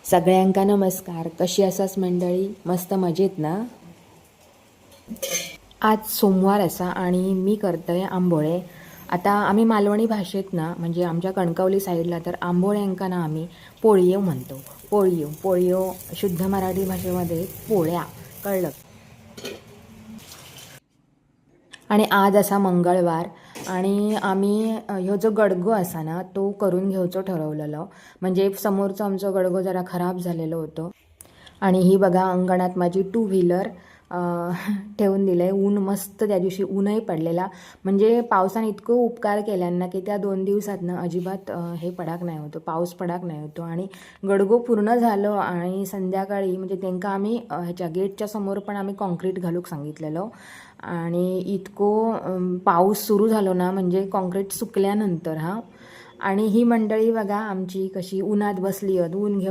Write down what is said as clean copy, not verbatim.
सगळ्यांका नमस्कार. कशी आसास मंडळी? मस्त मजेत ना? आज सोमवार असा आणि मी करतोय आंबोळे. आता आम्ही मालवणी भाषेत ना, म्हणजे आमच्या कणकवली साईडला तर आंबोळ्यांका ना आम्ही पोळीयो म्हणतो. पोळीयो पोळीयो शुद्ध मराठी भाषेमध्ये पोळ्या. कळलं? आणि आज असा मंगळवार आणि आम्ही ह्यो जो गडगो असा ना तो करून घेवचो ठरवलेलो. म्हणजे समोरचा आमचो गडगो जरा खराब झालेलो होतो. आणि ही बघा अंगणात माझी टू व्हीलर ठेवून दिलं आहे. ऊन मस्त त्या दिवशी ऊनही पडलेला. म्हणजे पावसाने इतकं उपकार केल्यांना की त्या 2 दिवसातनं अजिबात हे पडाक नाही होतो, पाऊस पडाक नाही होतो. आणि गडगो पूर्ण झालं आणि संध्याकाळी म्हणजे त्यांका आम्ही ह्याच्या गेटच्या समोर पण आम्ही कॉन्क्रीट घालूक सांगितलेलं. आणि इतको पाऊस सुरू झालो ना, म्हणजे कॉन्क्रीट सुकल्यानंतर आणि ही मंडळी बघा आमची कशी उन्हात बसली आहेत, ऊन घेऊन